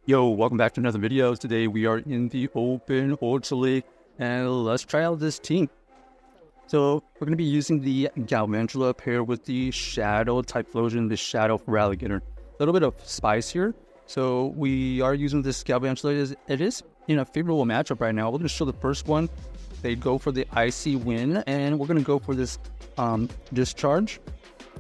Yo, welcome back to another video. Today we are in the Open Ultra League, and let's try out this team. So we're going to be using the Galvantula paired with the Shadow Typhlosion, the Shadow Feraligatr. A little bit of spice here. So we are using this Galvantula. It is in a favorable matchup right now. We're going to show the first one. They go for the Icy Wind, and we're going to go for this Discharge.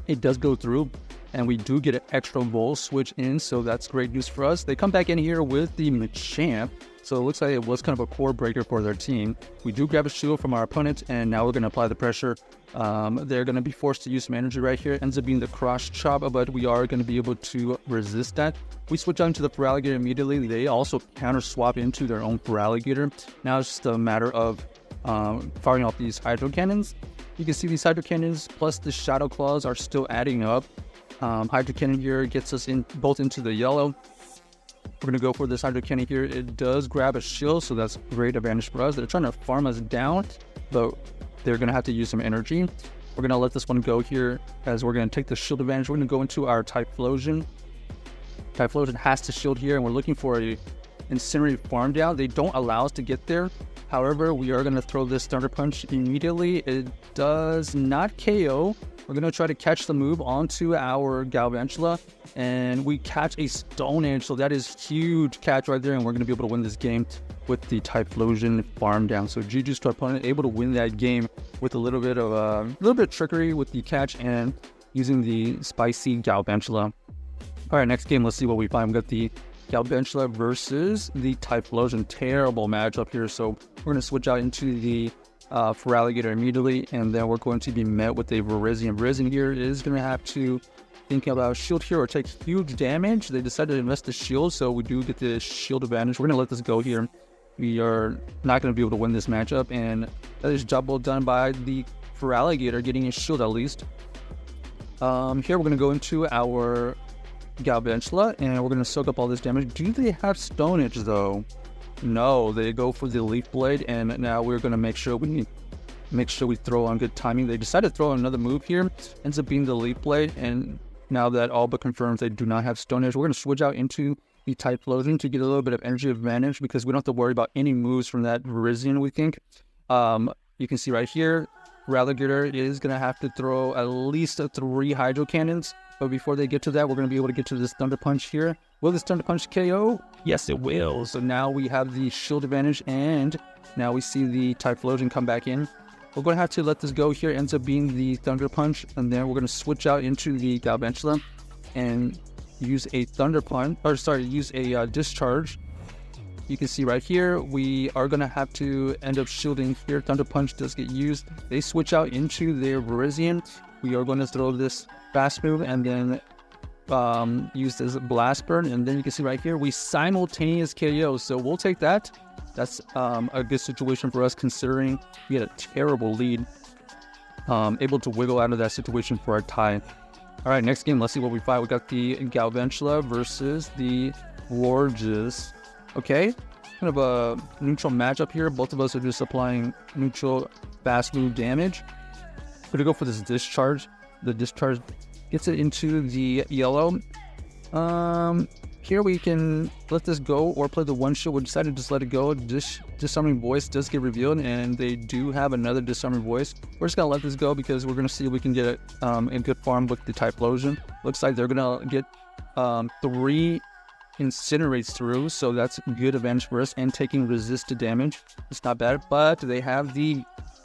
It does go through, and we do get an extra Volt switch in, so that's great news for us. They come back in here with the Machamp, so it looks like it was kind of a core breaker for their team. We do grab a shield from our opponent, and now we're going to apply the pressure. They're going to be forced to use some energy right here. It ends up being the Cross Chop, but we are going to be able to resist that. We switch on to the Feraligatr immediately. They also counter swap into their own Feraligatr. Now it's just a matter of firing off these Hydro Cannons. You can see these Hydro Cannons plus the Shadow Claws are still adding up. Hydro Cannon here gets us in both into the yellow. We're going to go for this Hydro Cannon here. It does grab a shield, so that's great advantage for us. They're trying to farm us down, but they're going to have to use some energy. We're going to let this one go here as we're going to take the shield advantage. We're going to go into our Typhlosion. Typhlosion has to shield here, and we're looking for a Incinerate farm down. They don't allow us to get there. However, we are going to throw this Thunder Punch immediately. It does not KO. We're going to try to catch the move onto our Galvantula, and we catch a Stone Edge, so that is huge catch right there, and we're going to be able to win this game with the Typhlosion farm down. So GG's to our opponent, able to win that game with a little bit of trickery with the catch and using the spicy Galvantula. All right, next game, let's see what we find. We got the Galvantula versus the Typhlosion. Terrible matchup here, so we're going to switch out into the Feraligatr immediately, and then we're going to be met with a Virizion. Virizion here is going to have to think about shield here or take huge damage. They decided to invest the shield, so we do get the shield advantage. We're going to let this go here. We are not going to be able to win this matchup, and that is job well done by the Feraligatr, getting a shield at least. Here we're going to go into our Galvantula, and we're going to soak up all this damage. Do they have Stone Edge though? No, they go for the Leaf Blade, and now we're going to make sure we throw on good timing. They decided to throw another move here, ends up being the Leaf Blade, and now that all but confirms they do not have Stone Edge, we're going to switch out into the Typhlosion to get a little bit of energy advantage because we don't have to worry about any moves from that Virizion, we think. You can see right here, Feraligatr is going to have to throw at least 3 Hydro Cannons. But before they get to that, we're going to be able to get to this Thunder Punch here. Will this Thunder Punch KO? Yes, it will. So now we have the shield advantage, and now we see the Typhlosion come back in. We're going to have to let this go here. Ends up being the Thunder Punch, and then we're going to switch out into the Galvantula and use a Discharge. You can see right here, we are going to have to end up shielding here. Thunder Punch does get used. They switch out into their Virizion. We are going to throw this fast move and then use this Blast Burn. And then you can see right here, we simultaneous KO. So we'll take that. That's a good situation for us considering we had a terrible lead. Able to wiggle out of that situation for our tie. All right, next game, let's see what we fight. We got the Galvantula versus the Lorges. Okay, kind of a neutral matchup here. Both of us are just applying neutral fast move damage. We're going to go for this Discharge. The Discharge gets it into the yellow. Here we can let this go or play the one shield. We decided to just let it go. Disarming Voice does get revealed, and they do have another Disarming Voice. We're just going to let this go because we're going to see if we can get it in good farm with the Typhlosion. Looks like they're going to get 3 Incinerates through, so that's good advantage for us, and taking resisted damage. It's not bad, but they have the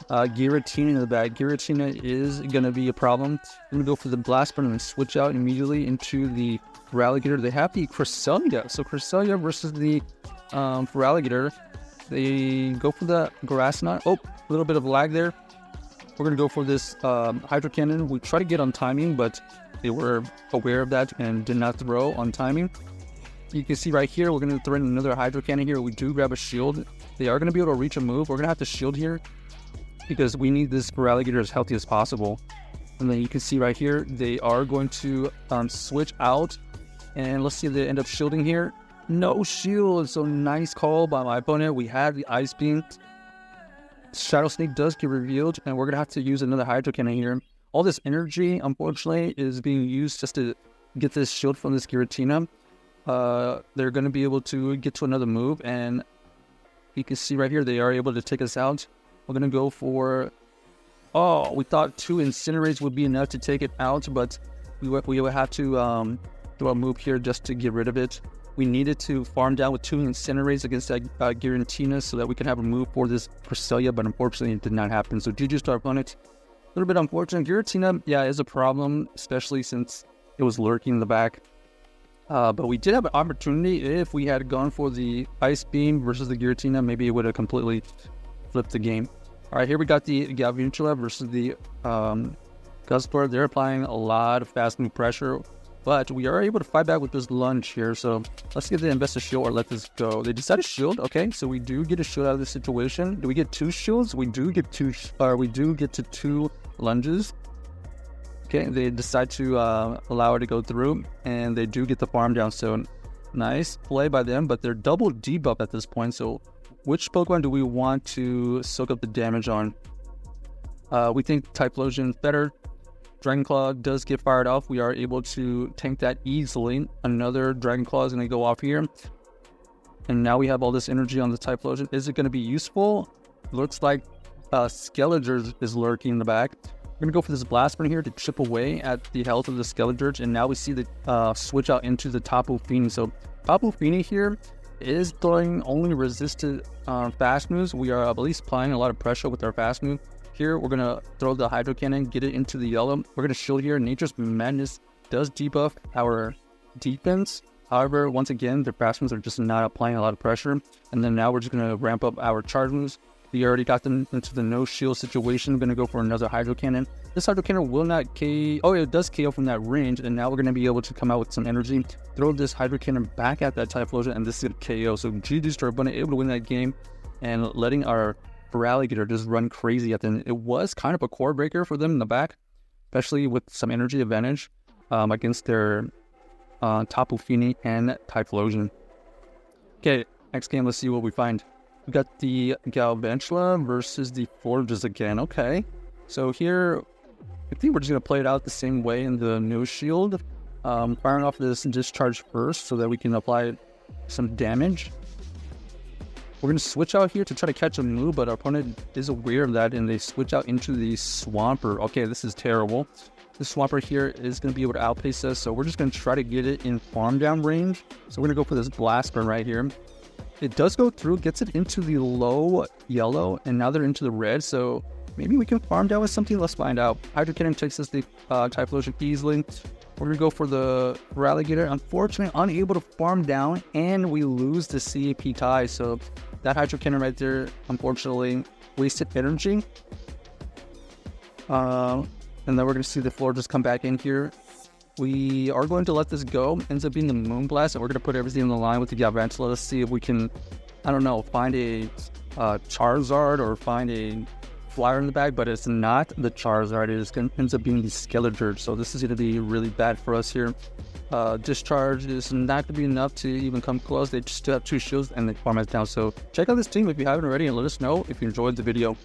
Giratina in the bag. Giratina is going to be a problem. I'm going to go for the Blast Burn and switch out immediately into the Feraligatr. They have the Cresselia. So Cresselia versus the Feraligatr. They go for the Grass Knot. Oh, a little bit of lag there. We're going to go for this Hydro Cannon. We try to get on timing, but they were aware of that and did not throw on timing. You can see right here, we're going to throw in another Hydro Cannon here. We do grab a shield. They are going to be able to reach a move. We're going to have to shield here because we need this Feraligatr as healthy as possible. And then you can see right here, they are going to switch out. And let's see if they end up shielding here. No shield. So nice call by my opponent. We had the Ice Beam. Shadow Sneak does get revealed, and we're going to have to use another Hydro Cannon here. All this energy, unfortunately, is being used just to get this shield from this Giratina. they're going to be able to get to another move, and you can see right here they are able to take us out. We're going to go for... Oh, we thought 2 Incinerates would be enough to take it out, but we would have to do a move here just to get rid of it. We needed to farm down with 2 Incinerates against that Giratina so that we could have a move for this Cresselia, but unfortunately it did not happen. So GG's to our opponent. A little bit unfortunate. Giratina, yeah, is a problem, especially since it was lurking in the back. But we did have an opportunity. If we had gone for the Ice Beam versus the Giratina, maybe it would have completely flipped the game. All right, here we got the Galvantula versus the Guzzlord. They're applying a lot of fast move pressure, but we are able to fight back with this lunge here. So let's get the invest a shield or let this go. They decided shield. Okay, so we do get a shield out of this situation. Do we get 2 shields? We do get 2. We do get to 2 lunges. Okay, they decide to allow it to go through, and they do get the farm down. So nice play by them, but they're double debuff at this point. So which Pokemon do we want to soak up the damage on? We think Typhlosion better. Dragon Claw does get fired off. We are able to tank that easily. Another Dragon Claw is going to go off here. And now we have all this energy on the Typhlosion. Is it going to be useful? Looks like Skeledirge is lurking in the back. We're going to go for this Blast Burn here to chip away at the health of the Skeledirge. And now we see the switch out into the Tapu Fini. So Tapu Fini here is throwing only resisted fast moves. We are at least applying a lot of pressure with our fast move. Here, we're going to throw the Hydro Cannon, get it into the yellow. We're going to shield here. Nature's Madness does debuff our defense. However, once again, the fast moves are just not applying a lot of pressure. And then now we're just going to ramp up our charge moves. We already got them into the no shield situation. We're going to go for another Hydro Cannon. This Hydro Cannon will not KO. Oh, it does KO from that range. And now we're going to be able to come out with some energy. Throw this Hydro Cannon back at that Typhlosion, and this is going to KO. So GG's to our opponent, able to win that game. And letting our Feraligatr just run crazy at the end. It was kind of a core breaker for them in the back, especially with some energy advantage against their Tapu Fini and Typhlosion. Okay, next game, let's see what we find. We got the Galvantula versus the Forges again. Okay, so here, I think we're just going to play it out the same way in the no shield. Firing off this discharge first so that we can apply some damage. We're going to switch out here to try to catch a move, but our opponent is aware of that, and they switch out into the Swampert. Okay, this is terrible. This Swampert here is going to be able to outpace us, so we're just going to try to get it in farm down range. So we're going to go for this Blast Burn right here. It does go through, gets it into the low yellow, and now they're into the red, so maybe we can farm down with something. Let's find out. Hydro Cannon takes us the Typhlosion easily. We're going to go for the Feraligatr. Unfortunately, unable to farm down, and we lose the CAP tie. So that Hydro Cannon right there, unfortunately, wasted energy. And then we're going to see the floor just come back in here. We are going to let this go. Ends up being the Moonblast, and we're going to put everything on the line with the Galvantula. Let's see if we can, I don't know, find a Charizard or find a flyer in the bag, but it's not the Charizard. It ends up being the Skeledirge, so this is going to be really bad for us here. Discharge is not going to be enough to even come close. They just still have 2 shields and they farm us down. So check out this team if you haven't already, and let us know if you enjoyed the video.